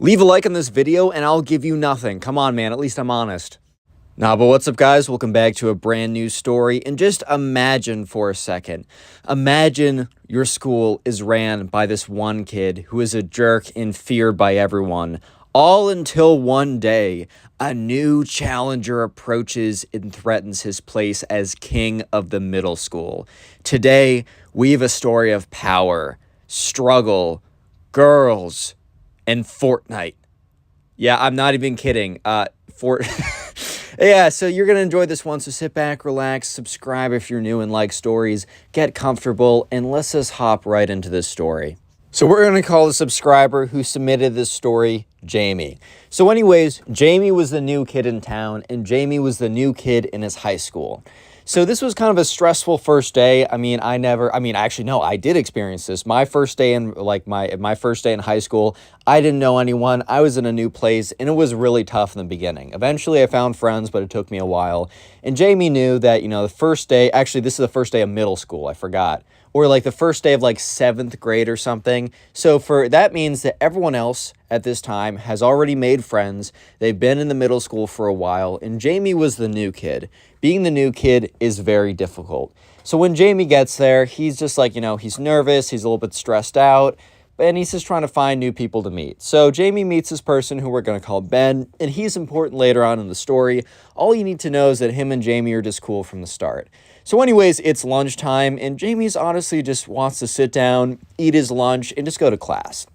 Leave a like on this video and I'll give you nothing. Come on, man. At least I'm honest. Nah, but what's up, guys? Welcome back to a brand new story. And just imagine for a second. Imagine your school is ran by this one kid who is a jerk and feared by everyone. All until one day, a new challenger approaches and threatens his place as king of the middle school. Today, we have a story of power, struggle, girls, and Fortnite. Yeah, I'm not even kidding. Yeah, so you're going to enjoy this one, so sit back, relax, subscribe if you're new and like stories, get comfortable, and let's just hop right into this story. So we're going to call the subscriber who submitted this story Jamie. So anyways, Jamie was the new kid in town, and Jamie was the new kid in his high school. So this was kind of a stressful first day. I did experience this. My first day in my first day in high school, I didn't know anyone. I was in a new place and it was really tough in the beginning. Eventually I found friends, but it took me a while. And Jamie knew that, the first day, actually this is the first day of middle school, I forgot. Or like the first day of like 7th grade or something. So that means that everyone else at this time has already made friends. They've been in the middle school for a while, and Jamie was the new kid. Being the new kid is very difficult. So when Jamie gets there, he's just like, he's nervous, he's a little bit stressed out, and he's just trying to find new people to meet. So Jamie meets this person who we're going to call Ben, and he's important later on in the story. All you need to know is that him and Jamie are just cool from the start. So anyways, it's lunchtime, and Jamie's honestly just wants to sit down, eat his lunch, and just go to class.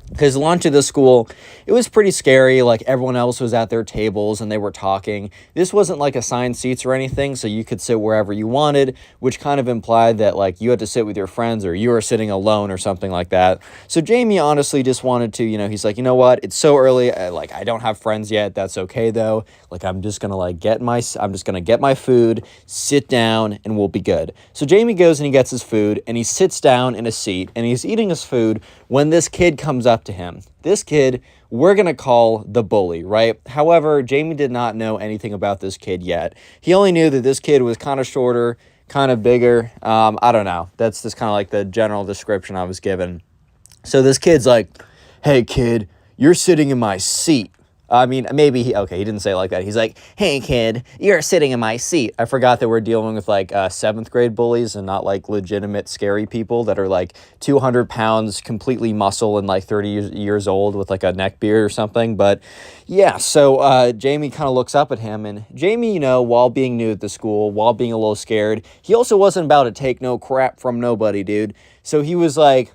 Because lunch at the school, it was pretty scary. Like, everyone else was at their tables and they were talking. This wasn't like assigned seats or anything, so you could sit wherever you wanted, which kind of implied that like you had to sit with your friends or you were sitting alone or something like that. So Jamie honestly just wanted to, he's like, you know what? It's so early. I don't have friends yet. That's okay though. Like, I'm just gonna get my food, sit down, and we'll be good. So Jamie goes and he gets his food and he sits down in a seat and he's eating his food when this kid comes up to him. This kid, we're going to call the bully, right? However, Jamie did not know anything about this kid yet. He only knew that this kid was kind of shorter, kind of bigger. I don't know. That's just kind of like the general description I was given. So this kid's like, hey, kid, you're sitting in my seat. He didn't say it like that. He's like, hey, kid, you're sitting in my seat. I forgot that we're dealing with like 7th grade bullies and not like legitimate scary people that are like 200 pounds, completely muscle and like 30 years old with like a neck beard or something. But yeah, so Jamie kind of looks up at him, and Jamie, while being new at the school, while being a little scared, he also wasn't about to take no crap from nobody, dude. So he was like,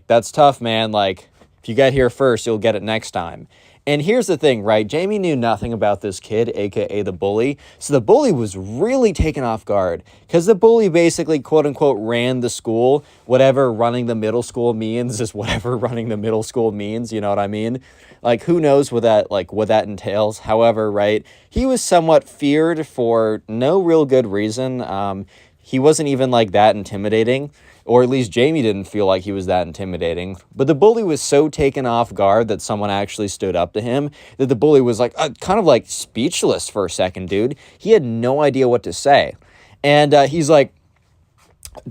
that's tough, man. Like, if you get here first, you'll get it next time. And here's the thing, right? Jamie knew nothing about this kid, aka the bully. So the bully was really taken off guard because the bully basically, quote unquote, ran the school. Whatever running the middle school means is whatever running the middle school means. You know what I mean? Like, who knows what that entails. However, right, he was somewhat feared for no real good reason. He wasn't even like that intimidating. Or at least Jamie didn't feel like he was that intimidating. But the bully was so taken off guard that someone actually stood up to him that the bully was like kind of like speechless for a second, dude. He had no idea what to say. And he's like,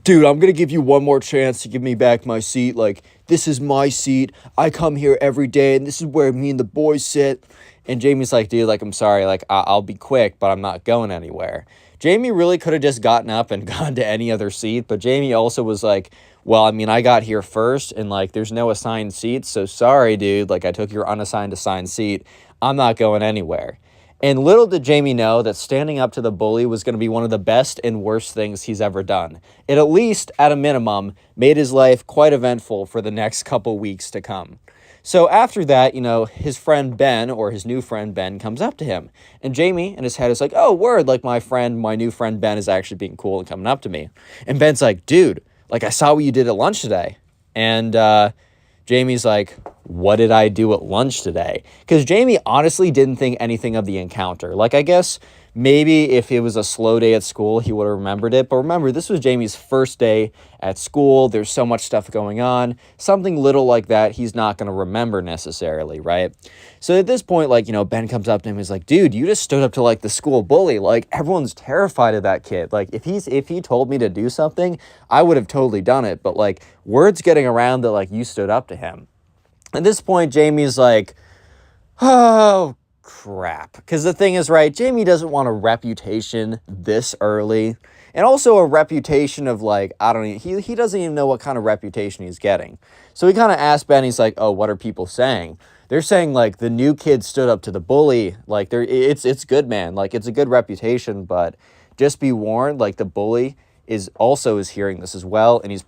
dude, I'm going to give you one more chance to give me back my seat. Like, this is my seat. I come here every day, and this is where me and the boys sit. And Jamie's like, dude, like, I'm sorry. Like, I'll be quick, but I'm not going anywhere. Jamie really could have just gotten up and gone to any other seat, but Jamie also was like, well, I got here first, and like, there's no assigned seats, so sorry, dude, like, I took your assigned seat. I'm not going anywhere. And little did Jamie know that standing up to the bully was going to be one of the best and worst things he's ever done. It at least, at a minimum, made his life quite eventful for the next couple weeks to come. So after that, his friend Ben, or his new friend Ben, comes up to him. And Jamie, in his head, is like, oh, word, like my new friend Ben is actually being cool and coming up to me. And Ben's like, dude, like, I saw what you did at lunch today. And Jamie's like, what did I do at lunch today? Because Jamie honestly didn't think anything of the encounter. Like, I guess maybe if it was a slow day at school, he would have remembered it. But remember, this was Jamie's first day at school. There's so much stuff going on. Something little like that, he's not going to remember necessarily, right? So at this point, Ben comes up to him and is like, dude, you just stood up to, like, the school bully. Like, everyone's terrified of that kid. Like, if he told me to do something, I would have totally done it. But, like, word's getting around that, like, you stood up to him. At this point, Jamie's like, Oh, crap. Because the thing is, right, Jamie doesn't want a reputation this early. And also a reputation of, like, I don't know, he doesn't even know what kind of reputation he's getting. So he kind of asked Ben, he's like, oh, what are people saying? They're saying, like, the new kid stood up to the bully. Like, it's good, man. Like, it's a good reputation, but just be warned, like, the bully is hearing this as well. And he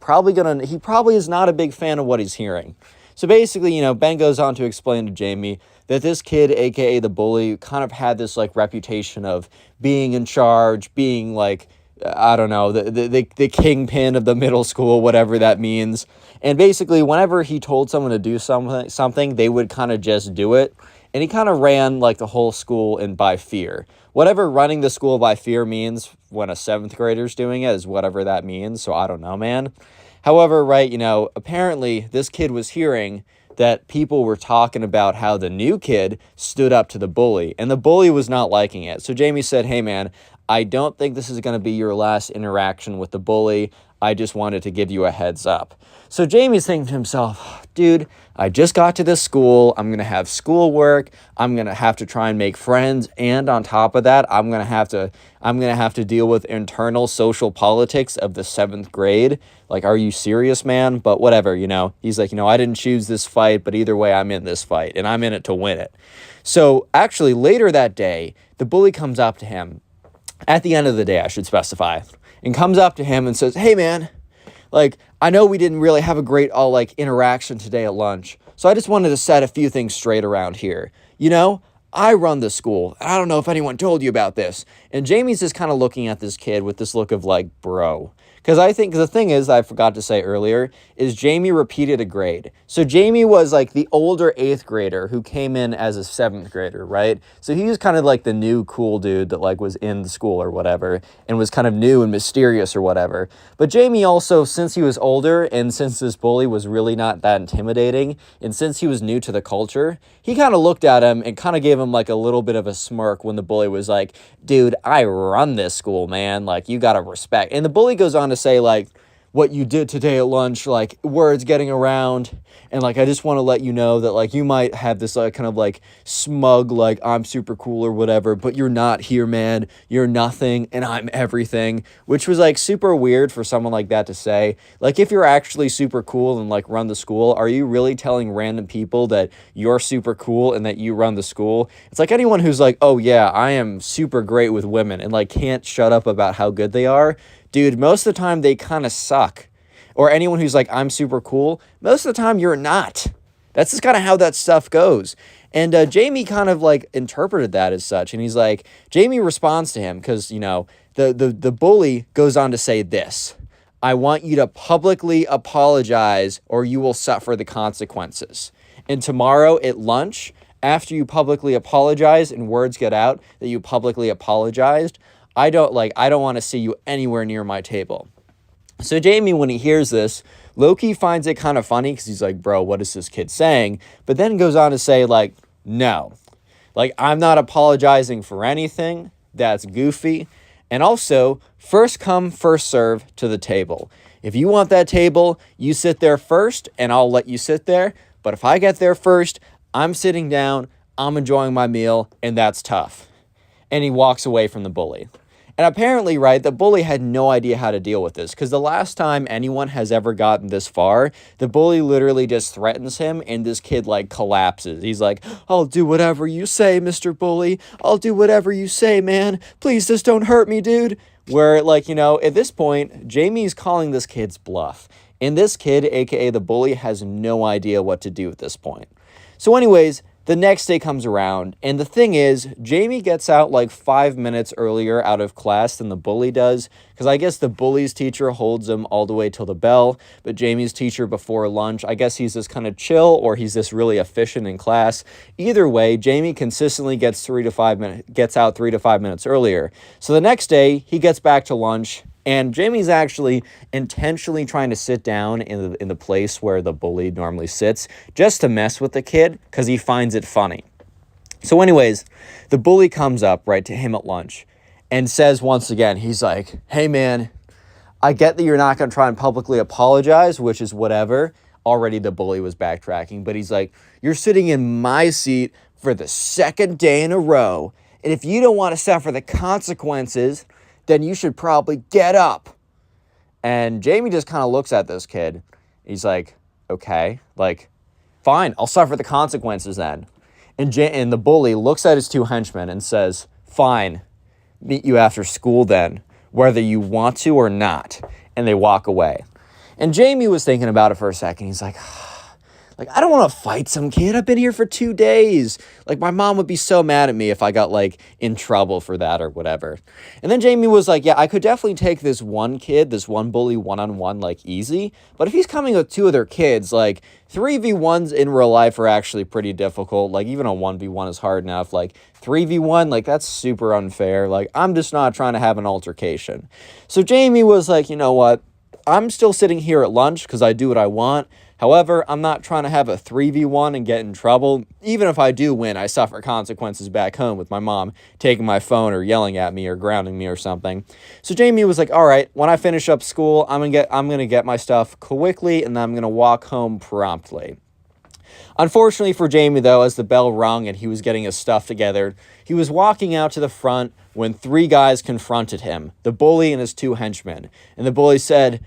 probably is not a big fan of what he's hearing. So basically, Ben goes on to explain to Jamie that this kid, aka the bully, kind of had this, like, reputation of being in charge, being, like, I don't know, the kingpin of the middle school, whatever that means. And basically, whenever he told someone to do something, they would kind of just do it. And he kind of ran, like, the whole school by fear. Whatever running the school by fear means when a 7th grader's doing it is whatever that means. So I don't know, man. However, right, apparently this kid was hearing that people were talking about how the new kid stood up to the bully, and the bully was not liking it. So Jamie said, hey, man, I don't think this is going to be your last interaction with the bully. I just wanted to give you a heads up. So Jamie's thinking to himself, dude, I just got to this school. I'm going to have schoolwork. I'm going to have to try and make friends. And on top of that, I'm going to have to deal with internal social politics of the 7th grade. Like, are you serious, man? But whatever, he's like, I didn't choose this fight, but either way, I'm in this fight and I'm in it to win it. So actually later that day, the bully comes up to him at the end of the day, I should specify, and comes up to him and says, hey, man, like, I know we didn't really have a great interaction today at lunch, so I just wanted to set a few things straight around here. I run the school. I don't know if anyone told you about this. And Jamie's just kind of looking at this kid with this look of, like, bro. Because I think the thing is, I forgot to say earlier, is Jamie repeated a grade. So Jamie was, like, the older 8th grader who came in as a 7th grader, right? So he was kind of like the new cool dude that, like, was in the school or whatever and was kind of new and mysterious or whatever. But Jamie also, since he was older and since this bully was really not that intimidating and since he was new to the culture, he kind of looked at him and kind of gave him, like, a little bit of a smirk when the bully was like, dude, I run this school, man. Like, you gotta respect. And the bully goes on to say, like, what you did today at lunch, like, words getting around, and, like, I just want to let you know that, like, you might have this, like, kind of, like, smug, like, I'm super cool or whatever, but you're not here, man. You're nothing, and I'm everything, which was, like, super weird for someone like that to say. Like, if you're actually super cool and, like, run the school, are you really telling random people that you're super cool and that you run the school? It's like anyone who's like, oh, yeah, I am super great with women and, like, can't shut up about how good they are. Dude, most of the time they kind of suck. Or anyone who's like, I'm super cool, most of the time you're not. That's just kind of how that stuff goes. And Jamie kind of, like, interpreted that as such. And he's like, Jamie responds to him because, the bully goes on to say this: I want you to publicly apologize or you will suffer the consequences. And tomorrow at lunch, after you publicly apologize and words get out that you publicly apologized, I don't want to see you anywhere near my table. So Jamie, when he hears this, low-key finds it kind of funny because he's like, bro, what is this kid saying? But then goes on to say, like, no. Like, I'm not apologizing for anything. That's goofy. And also, first come, first serve to the table. If you want that table, you sit there first, and I'll let you sit there. But if I get there first, I'm sitting down, I'm enjoying my meal, and that's tough. And he walks away from the bully. And apparently, right, the bully had no idea how to deal with this because the last time anyone has ever gotten this far, the bully literally just threatens him and this kid, like, collapses. He's like, I'll do whatever you say, Mr. Bully. I'll do whatever you say, man. Please just don't hurt me, dude. Where, like, at this point, Jamie's calling this kid's bluff. And this kid, aka the bully, has no idea what to do at this point. So anyways, the next day comes around, and the thing is, Jamie gets out like 5 minutes earlier out of class than the bully does, because I guess the bully's teacher holds him all the way till the bell, but Jamie's teacher before lunch, I guess he's just kind of chill, or he's just really efficient in class. Either way, Jamie consistently gets out 3 to 5 minutes earlier. So the next day, he gets back to lunch, and Jamie's actually intentionally trying to sit down in the place where the bully normally sits just to mess with the kid because he finds it funny. So anyways, the bully comes up, right, to him at lunch and says once again, he's like, hey, man, I get that you're not going to try and publicly apologize, which is whatever. Already the bully was backtracking, but he's like, you're sitting in my seat, for the second day in a row. And if you don't want to suffer the consequences, then you should probably get up. And Jamie just kind of looks at this kid. He's like, okay, like, fine, I'll suffer the consequences then. And the bully looks at his 2 henchmen and says, fine, meet you after school then, whether you want to or not. And they walk away. And Jamie was thinking about it for a second. He's like, I don't want to fight some kid. I've been here for 2 days. Like, my mom would be so mad at me if I got, like, in trouble for that or whatever. And then Jamie was like, yeah, I could definitely take this one kid, this one bully one-on-one, like, easy. But if he's coming with 2 other kids, like, 3v1s in real life are actually pretty difficult. Like, even a 1v1 is hard enough. Like, 3v1, like, that's super unfair. Like, I'm just not trying to have an altercation. So Jamie was like, you know what? I'm still sitting here at lunch because I do what I want. However, I'm not trying to have a 3v1 and get in trouble. Even if I do win, I suffer consequences back home with my mom taking my phone or yelling at me or grounding me or something. So Jamie was like, all right, when I finish up school, I'm gonna get my stuff quickly and then I'm gonna walk home promptly. Unfortunately for Jamie, though, as the bell rung and he was getting his stuff together, he was walking out to the front when 3 guys confronted him, the bully and his 2 henchmen. And the bully said,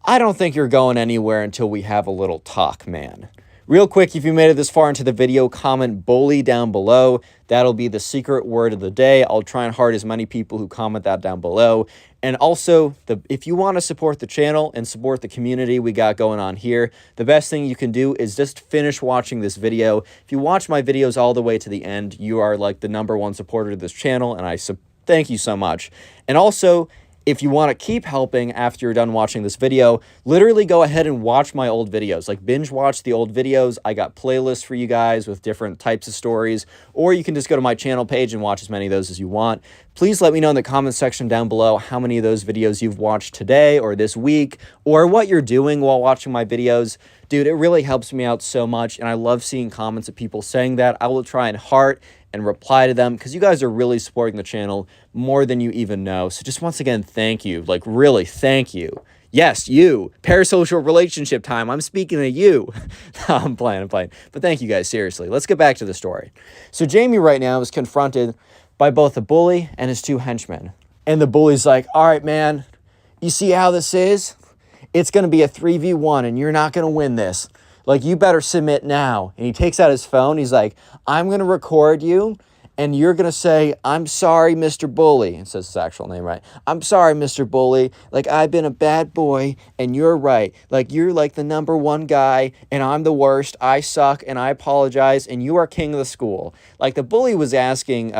I don't think you're going anywhere until we have a little talk, man. Real quick, if you made it this far into the video, comment bully down below. That'll be the secret word of the day. I'll try and heart as many people who comment that down below. And also, if you want to support the channel and support the community we got going on here, the best thing you can do is just finish watching this video. If you watch my videos all the way to the end, you are like the #1 supporter of this channel, and I thank you so much. And also, if you want to keep helping after you're done watching this video, literally go ahead and watch my old videos. Like, binge watch the old videos. I got playlists for you guys with different types of stories, or you can just go to my channel page and watch as many of those as you want. Please let me know in the comment section down below how many of those videos you've watched today or this week, or what you're doing while watching my videos. Dude, it really helps me out so much, and I love seeing comments of people saying that. I will try and heart and reply to them because you guys are really supporting the channel more than you even know. So just once again, thank you. Like, really, thank you. Yes, you. Parasocial relationship time. I'm speaking to you. No, I'm playing. But thank you guys, seriously. Let's get back to the story. So Jamie right now is confronted by both the bully and his 2 henchmen. And the bully's like, all right, man, you see how this is? It's going to be a 3v1 and you're not going to win this. Like, you better submit now. And he takes out his phone. He's like, I'm going to record you, and you're going to say, I'm sorry, Mr. Bully. It says his actual name, right? I'm sorry, Mr. Bully. Like, I've been a bad boy, and you're right. Like, you're like the #1 guy, and I'm the worst. I suck, and I apologize, and you are king of the school. Like, the bully was asking,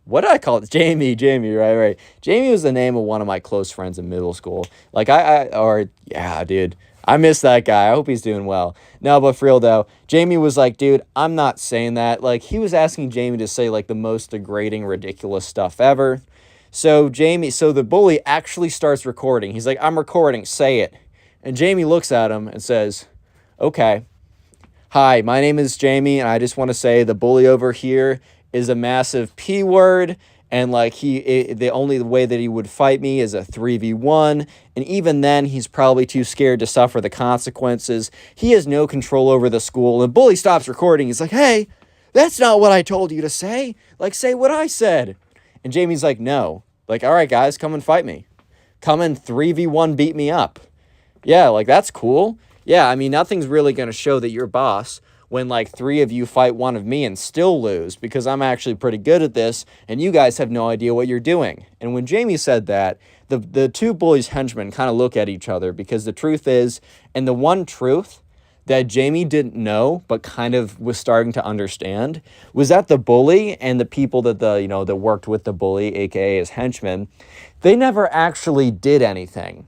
what did I call it? Jamie, right. Jamie was the name of one of my close friends in middle school. Like, yeah, dude. I miss that guy. I hope he's doing well. No, but for real, though, Jamie was like, dude, I'm not saying that. Like, he was asking Jamie to say, like, the most degrading, ridiculous stuff ever. So the bully actually starts recording. He's like, I'm recording. Say it. And Jamie looks at him and says, okay. Hi, my name is Jamie, and I just want to say the bully over here is a massive P word. And, like, the only way that he would fight me is a 3v1. And even then, he's probably too scared to suffer the consequences. He has no control over the school. And bully stops recording. He's like, hey, that's not what I told you to say. Like, say what I said. And Jamie's like, no. Like, all right, guys, come and fight me. Come and 3v1 beat me up. Yeah, like, that's cool. Yeah, I mean, nothing's really going to show that you're boss when, like, 3 of you fight 1 of me and still lose, because I'm actually pretty good at this, and you guys have no idea what you're doing. And when Jamie said that, the 2 bullies' henchmen kind of look at each other, because the truth is, and the one truth that Jamie didn't know, but kind of was starting to understand, was that the bully and the people that that worked with the bully, aka his henchmen, they never actually did anything.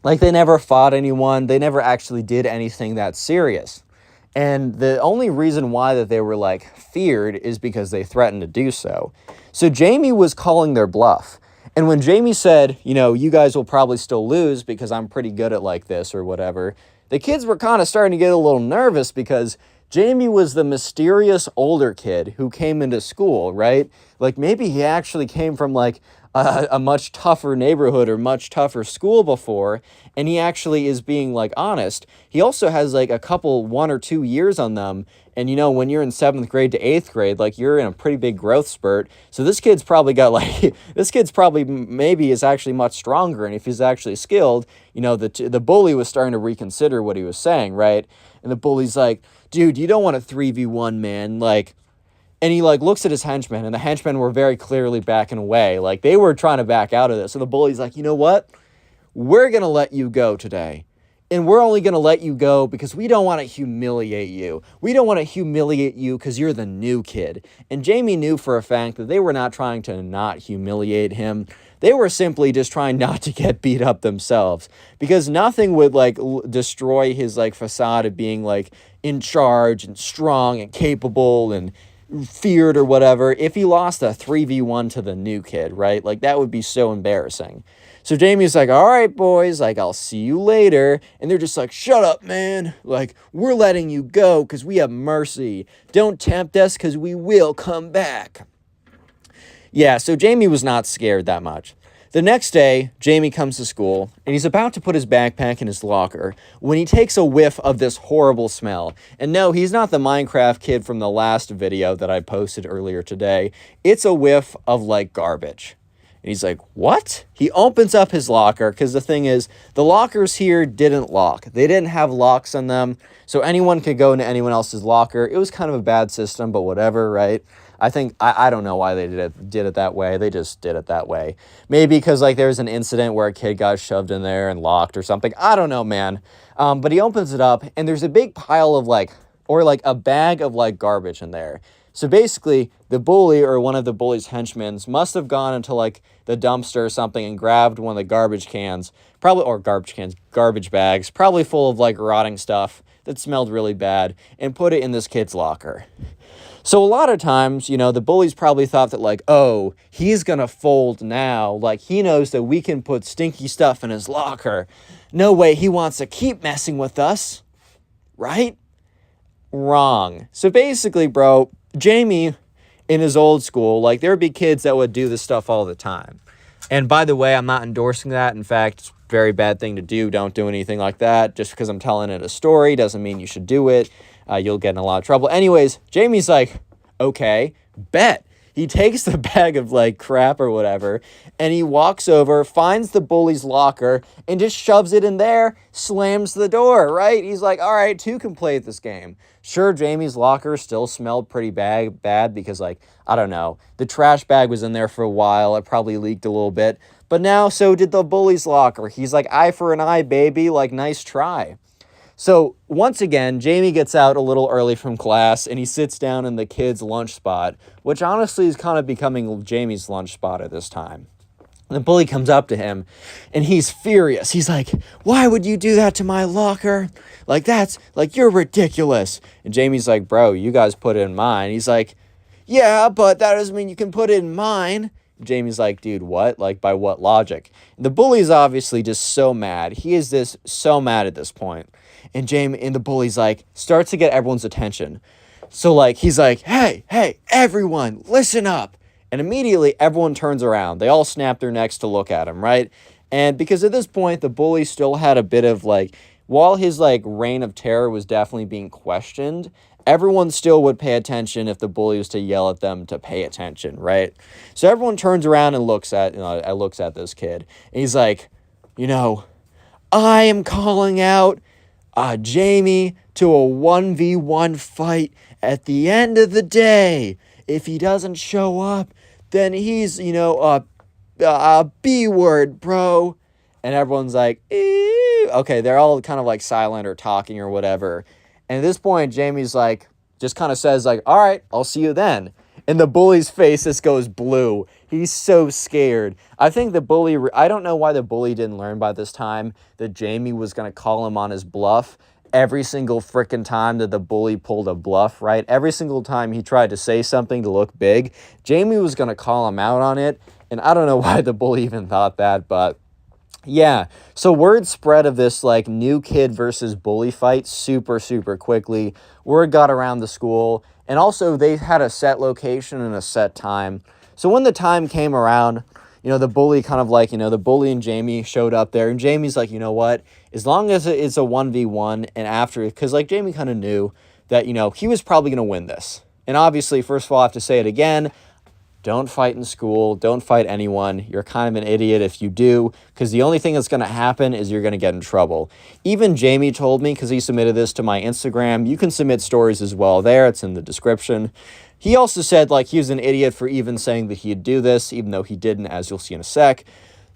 Like, they never fought anyone. They never actually did anything that serious. And the only reason why that they were, like, feared is because they threatened to do so. So Jamie was calling their bluff. And when Jamie said, you guys will probably still lose because I'm pretty good at like this or whatever, the kids were kind of starting to get a little nervous because Jamie was the mysterious older kid who came into school, right? Like, maybe he actually came from, like, a much tougher neighborhood or much tougher school before, and he actually is being, like, honest. He also has, like, a couple, 1 or 2 years on them, and, you know, when you're in 7th grade to 8th grade, like, you're in a pretty big growth spurt, so this kid's probably got, like, this kid's probably maybe is actually much stronger, and if he's actually skilled, you know, the bully was starting to reconsider what he was saying, right? And the bully's like, dude, you don't want a 3v1, man, like... And he, like, looks at his henchmen, and the henchmen were very clearly backing away. Like, they were trying to back out of this. So the bully's like, you know what? We're going to let you go today. And we're only going to let you go because we don't want to humiliate you. We don't want to humiliate you because you're the new kid. And Jamie knew for a fact that they were not trying to not humiliate him. They were simply just trying not to get beat up themselves. Because nothing would, like, destroy his, like, facade of being, like, in charge and strong and capable and... feared or whatever, if he lost a 3v1 to the new kid, right? Like, that would be so embarrassing. So Jamie's like, all right, boys, like, I'll see you later. And they're just like, shut up, man. Like, we're letting you go because we have mercy. Don't tempt us because we will come back. Yeah, so Jamie was not scared that much. The next day, Jamie comes to school, and he's about to put his backpack in his locker when he takes a whiff of this horrible smell. And no, he's not the Minecraft kid from the last video that I posted earlier today. It's a whiff of, like, garbage. And he's like, what? He opens up his locker, because the thing is, the lockers here didn't lock. They didn't have locks on them, so anyone could go into anyone else's locker. It was kind of a bad system, but whatever, right? I don't know why they did it that way. They just did it that way. Maybe because, like, there was an incident where a kid got shoved in there and locked or something. I don't know, man. But he opens it up, and there's a big pile of, like, or, like, a bag of, like, garbage in there. So basically, the bully or one of the bully's henchmen must have gone into, like, the dumpster or something and grabbed one of the garbage bags, probably full of, like, rotting stuff that smelled really bad, and put it in this kid's locker. So a lot of times, you know, the bullies probably thought that, like, oh, he's going to fold now. Like, he knows that we can put stinky stuff in his locker. No way, he wants to keep messing with us. Right? Wrong. So basically, bro, Jamie, in his old school, like, there would be kids that would do this stuff all the time. And by the way, I'm not endorsing that. In fact, it's a very bad thing to do. Don't do anything like that. Just because I'm telling it a story doesn't mean you should do it. You'll get in a lot of trouble. Anyways, Jamie's like, okay, bet. He takes the bag of, like, crap or whatever, and he walks over, finds the bully's locker, and just shoves it in there, slams the door, right? He's like, all right, two can play at this game. Sure, Jamie's locker still smelled pretty bad because, like, I don't know, the trash bag was in there for a while. It probably leaked a little bit. But now, so did the bully's locker. He's like, eye for an eye, baby. Like, nice try. So, once again, Jamie gets out a little early from class, and he sits down in the kid's lunch spot, which honestly is kind of becoming Jamie's lunch spot at this time. And the bully comes up to him, and he's furious. He's like, why would you do that to my locker? Like, you're ridiculous. And Jamie's like, bro, you guys put it in mine. He's like, yeah, but that doesn't mean you can put it in mine. Jamie's like, dude, what? Like, by what logic? And the bully's obviously just so mad. He is so mad at this point. And the bully's like, starts to get everyone's attention. So, like, he's like, hey, everyone, listen up. And immediately everyone turns around. They all snap their necks to look at him, right? And because at this point, the bully still had a bit of, like, while his, like, reign of terror was definitely being questioned, everyone still would pay attention if the bully was to yell at them to pay attention, right? So everyone turns around and looks at this kid. And he's like, you know, I am calling out Jamie to a 1v1 fight at the end of the day. If he doesn't show up, then he's, you know, a B word, bro. And everyone's like, ew. Okay, they're all kind of like silent or talking or whatever. And at this point, Jamie's like, just kind of says like, all right, I'll see you then. And the bully's face just goes blue. He's so scared. I think the bully, I don't know why the bully didn't learn by this time that Jamie was going to call him on his bluff every single frickin' time that the bully pulled a bluff, right? Every single time he tried to say something to look big, Jamie was going to call him out on it. And I don't know why the bully even thought that, but Yeah, so word spread of this like new kid versus bully fight super, super quickly. Word got around the school, and also they had a set location and a set time. So when the time came around, the bully kind of like, the bully and Jamie showed up there, and Jamie's like, you know what, as long as it's a 1v1 and after, because like Jamie kind of knew that, he was probably going to win this. And obviously, first of all, I have to say it again, don't fight in school. Don't fight anyone. You're kind of an idiot if you do, because the only thing that's going to happen is you're going to get in trouble. Even Jamie told me, because he submitted this to my Instagram, you can submit stories as well there. It's in the description. He also said, like, he was an idiot for even saying that he'd do this, even though he didn't, as you'll see in a sec.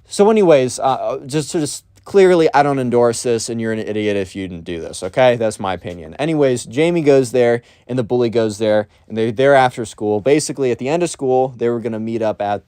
So anyways, just clearly, I don't endorse this, and you're an idiot if you didn't do this, okay? That's my opinion. Anyways, Jamie goes there, and the bully goes there, and they're there after school. Basically, at the end of school, they were going to meet up at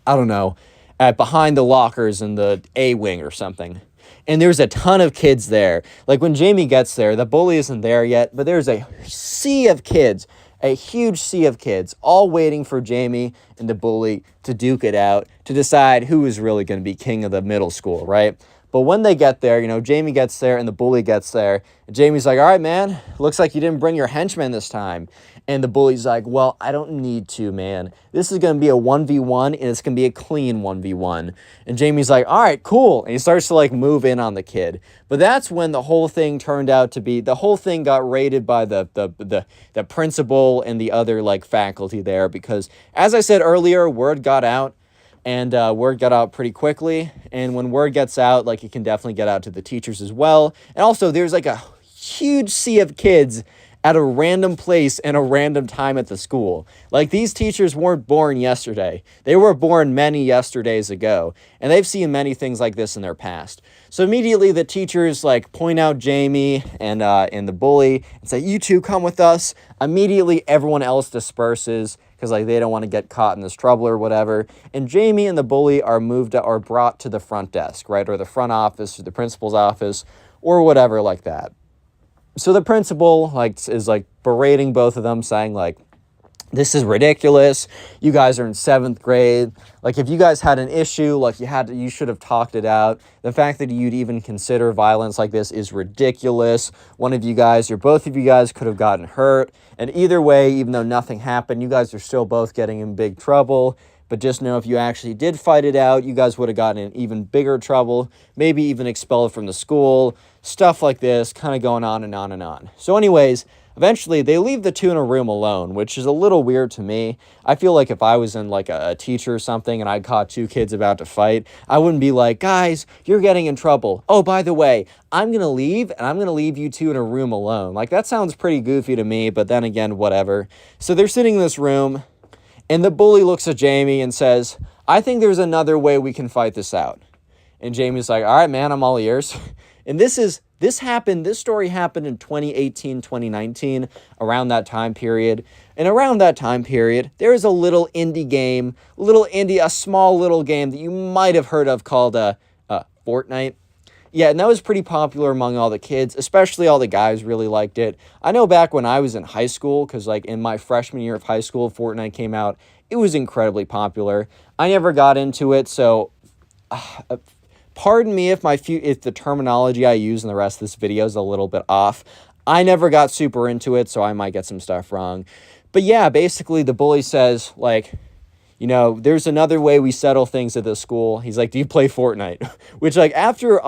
at behind the lockers in the A wing or something. And there's a ton of kids there. Like, when Jamie gets there, the bully isn't there yet, but there's a sea of kids, a huge sea of kids, all waiting for Jamie and the bully to duke it out, to decide who is really going to be king of the middle school, right? But when they get there, Jamie gets there and the bully gets there. And Jamie's like, all right, man, looks like you didn't bring your henchmen this time. And the bully's like, well, I don't need to, man. This is going to be a 1v1, and it's going to be a clean 1v1. And Jamie's like, all right, cool. And he starts to, like, move in on the kid. But that's when the whole thing turned out to be, the whole thing got raided by the principal and the other, like, faculty there. Because, as I said earlier, word got out. And word got out pretty quickly. And when word gets out, like, it can definitely get out to the teachers as well. And also, there's, like, a huge sea of kids at a random place and a random time at the school. Like, these teachers weren't born yesterday. They were born many yesterdays ago, and they've seen many things like this in their past. So immediately the teachers, like, point out Jamie and the bully and say, you two come with us. Immediately everyone else disperses because, like, they don't want to get caught in this trouble or whatever. And Jamie and the bully are brought to the front desk, right, or the front office or the principal's office or whatever like that. So the principal, like, is, like, berating both of them, saying, like, this is ridiculous. You guys are in 7th grade. Like, if you guys had an issue, like, you should have talked it out. The fact that you'd even consider violence like this is ridiculous. One of you guys, or both of you guys, could have gotten hurt. And either way, even though nothing happened, you guys are still both getting in big trouble. But just know if you actually did fight it out, you guys would have gotten in even bigger trouble, maybe even expelled from the school, stuff like this, kind of going on and on and on. So anyways, eventually they leave the two in a room alone, which is a little weird to me. I feel like if I was in like a teacher or something and I caught two kids about to fight, I wouldn't be like, guys, you're getting in trouble. Oh, by the way, I'm going to leave and I'm going to leave you two in a room alone. Like, that sounds pretty goofy to me, but then again, whatever. So they're sitting in this room. And the bully looks at Jamie and says, I think there's another way we can fight this out. And Jamie's like, all right, man, I'm all ears. And this story happened in 2018, 2019, around that time period. And around that time period, there is a little indie game, a small little game that you might have heard of called Fortnite. Yeah, and that was pretty popular among all the kids, especially all the guys really liked it. I know back when I was in high school, because like in my freshman year of high school, Fortnite came out. It was incredibly popular. I never got into it, so pardon me if the terminology I use in the rest of this video is a little bit off. I never got super into it, so I might get some stuff wrong. But yeah, basically the bully says, like, there's another way we settle things at this school. He's like, do you play Fortnite? Which, like, after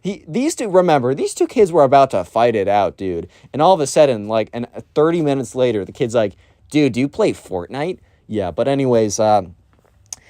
these two kids were about to fight it out, dude. And all of a sudden, like, 30 minutes later, the kid's like, dude, do you play Fortnite? Yeah, but anyways, the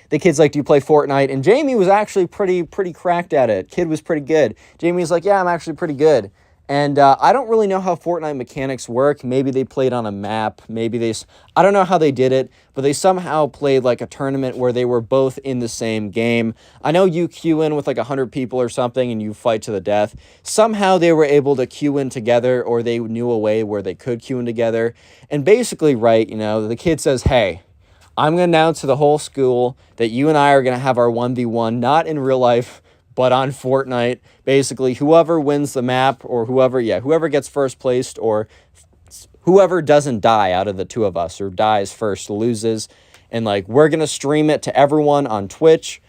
kid's like, do you play Fortnite? And Jamie was actually pretty cracked at it. Kid was pretty good. Jamie was like, yeah, I'm actually pretty good. And I don't really know how Fortnite mechanics work. Maybe they played on a map. I don't know how they did it, but they somehow played like a tournament where they were both in the same game. I know you queue in with like 100 people or something and you fight to the death. Somehow they were able to queue in together, or they knew a way where they could queue in together. And basically, right, the kid says, hey, I'm going to announce to the whole school that you and I are going to have our 1v1, not in real life, but on Fortnite. Basically, whoever wins the map, or whoever gets first placed, or whoever doesn't die out of the two of us, or dies first, loses. And, like, we're going to stream it to everyone on Twitch.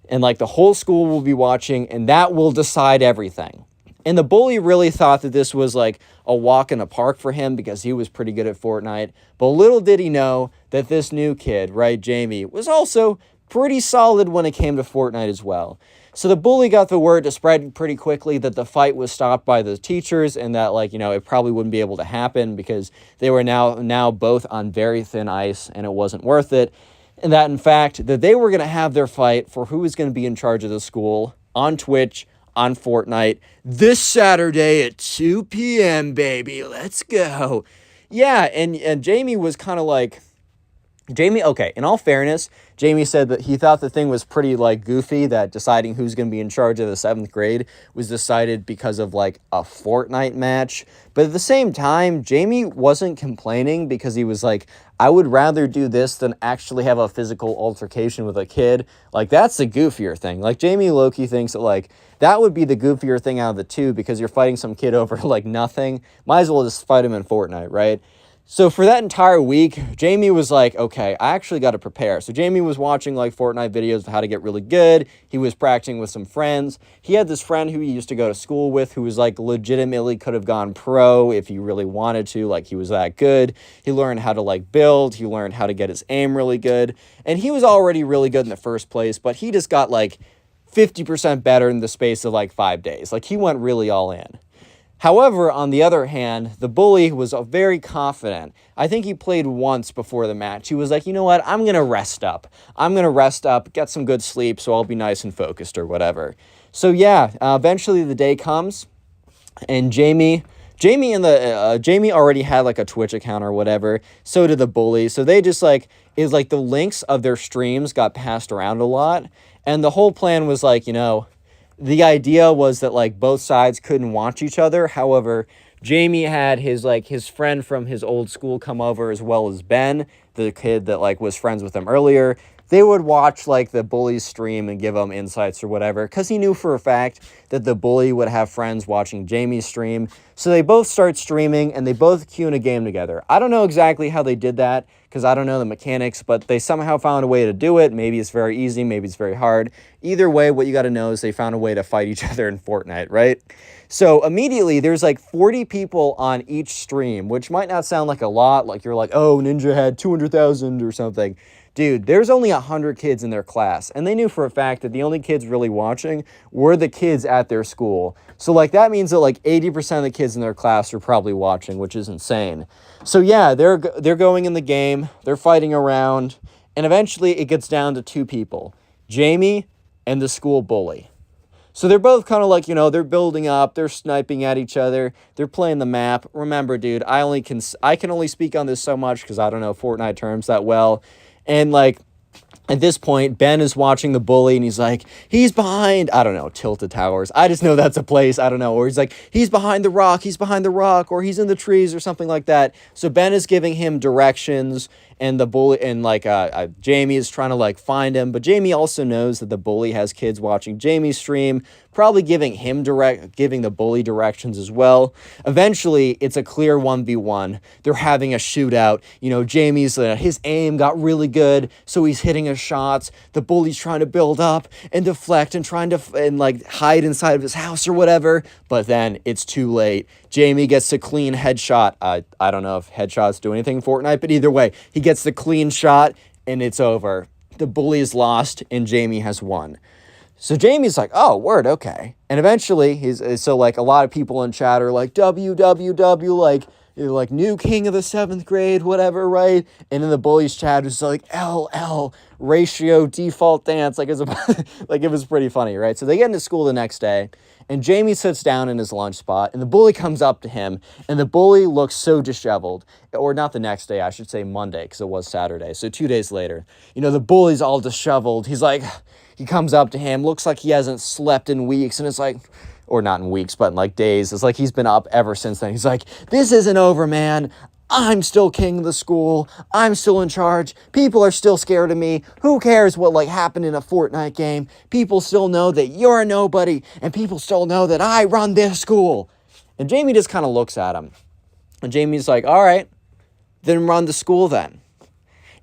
And like the whole school will be watching, and that will decide everything. And the bully really thought that this was like a walk in the park for him because he was pretty good at Fortnite. But little did he know that this new kid, right, Jamie, was also pretty solid when it came to Fortnite as well. So the bully got the word to spread pretty quickly that the fight was stopped by the teachers and that, like, you know, it probably wouldn't be able to happen because they were now both on very thin ice and it wasn't worth it. And that, in fact, that they were going to have their fight for who was going to be in charge of the school on Twitch, on Fortnite, this Saturday at 2 p.m., baby. Let's go. Yeah, and Jamie was kind of like... okay, in all fairness, Jamie said that he thought the thing was pretty, like, goofy, that deciding who's going to be in charge of the 7th grade was decided because of, like, a Fortnite match. But at the same time, Jamie wasn't complaining because he was like, I would rather do this than actually have a physical altercation with a kid. Like, that's the goofier thing. Like, Jamie low-key thinks that, like, that would be the goofier thing out of the two because you're fighting some kid over, like, nothing. Might as well just fight him in Fortnite, right? So for that entire week, Jamie was like, okay, I actually got to prepare. So Jamie was watching like Fortnite videos of how to get really good. He was practicing with some friends. He had this friend who he used to go to school with who was like legitimately could have gone pro if he really wanted to. Like he was that good. He learned how to like build. He learned how to get his aim really good. And he was already really good in the first place, but he just got like 50% better in the space of like 5 days. Like he went really all in. However, on the other hand, the bully was very confident. I think he played once before the match. He was like, you know what, I'm going to rest up. I'm going to rest up, get some good sleep, so I'll be nice and focused or whatever. So yeah, eventually the day comes, and Jamie already had like a Twitch account or whatever. So did the bully. So they just like, is like the links of their streams got passed around a lot. And the whole plan was like, you know, the idea was that, like, both sides couldn't watch each other. However, Jamie had his friend from his old school come over as well as Ben, the kid that, like, was friends with him earlier. They would watch, like, the bully's stream and give him insights or whatever, because he knew for a fact that the bully would have friends watching Jamie's stream. So they both start streaming, and they both queue in a game together. I don't know exactly how they did that, because I don't know the mechanics, but they somehow found a way to do it. Maybe it's very easy, maybe it's very hard. Either way, what you got to know is they found a way to fight each other in Fortnite, right? So immediately, there's like 40 people on each stream, which might not sound like a lot, like you're like, oh, Ninja had 200,000 or something. Dude, there's only 100 kids in their class, and they knew for a fact that the only kids really watching were the kids at their school. So, like, that means that, like, 80% of the kids in their class are probably watching, which is insane. So, yeah, they're going in the game, they're fighting around, and eventually it gets down to 2 people, Jamie and the school bully. So they're both kind of like, you know, they're building up, they're sniping at each other, they're playing the map. Remember, dude, I can only speak on this so much because I don't know Fortnite terms that well. And, like, at this point, Ben is watching the bully, and he's like, he's behind, I don't know, Tilted Towers. I just know that's a place, I don't know. Or he's like, he's behind the rock, or he's in the trees, or something like that. So Ben is giving him directions, and the bully, and, like, Jamie is trying to, like, find him. But Jamie also knows that the bully has kids watching Jamie's stream, probably giving the bully directions as well. Eventually, it's a clear 1v1. They're having a shootout. You know, Jamie's, his aim got really good, so he's hitting his shots. The bully's trying to build up and deflect and trying to, like, hide inside of his house or whatever. But then it's too late. Jamie gets a clean headshot. I don't know if headshots do anything in Fortnite, but either way, he gets the clean shot, and it's over. The bully is lost, and Jamie has won. So Jamie's like, oh, word, okay. And eventually, so, like, a lot of people in chat are like, WWW, like new king of the 7th grade, whatever, right? And in the bully's chat, it's like, LL, ratio, default dance. Like, it was pretty funny, right? So they get into school the next day, and Jamie sits down in his lunch spot, and the bully comes up to him, and the bully looks so disheveled. Or not the next day, I should say Monday, because it was Saturday. So 2 days later, you know, the bully's all disheveled. He's like... He comes up to him, looks like he hasn't slept in weeks, and it's like, or not in weeks, but in like days. It's like he's been up ever since then. He's like, this isn't over, man. I'm still king of the school. I'm still in charge. People are still scared of me. Who cares what, like, happened in a Fortnite game? People still know that you're a nobody, and people still know that I run this school. And Jamie just kind of looks at him. And Jamie's like, all right, then run the school then.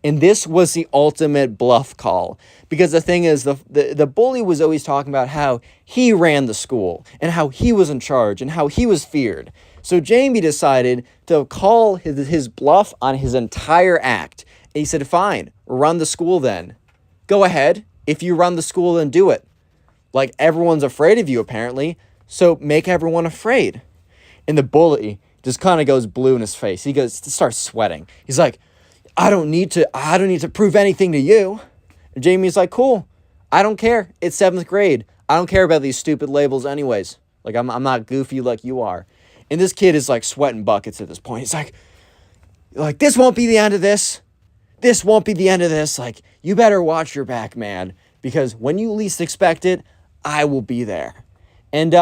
And this was the ultimate bluff call. Because the thing is, the bully was always talking about how he ran the school and how he was in charge and how he was feared. So Jamie decided to call his bluff on his entire act. And he said, fine, run the school then. Go ahead. If you run the school, then do it. Like, everyone's afraid of you, apparently. So make everyone afraid. And the bully just kind of goes blue in his face. He starts sweating. He's like, I don't need to prove anything to you. And Jamie's like, cool. I don't care. It's 7th grade. I don't care about these stupid labels anyways. Like, I'm not goofy like you are. And this kid is like sweating buckets at this point. He's like, this won't be the end of this. This won't be the end of this. Like, you better watch your back, man. Because when you least expect it, I will be there. And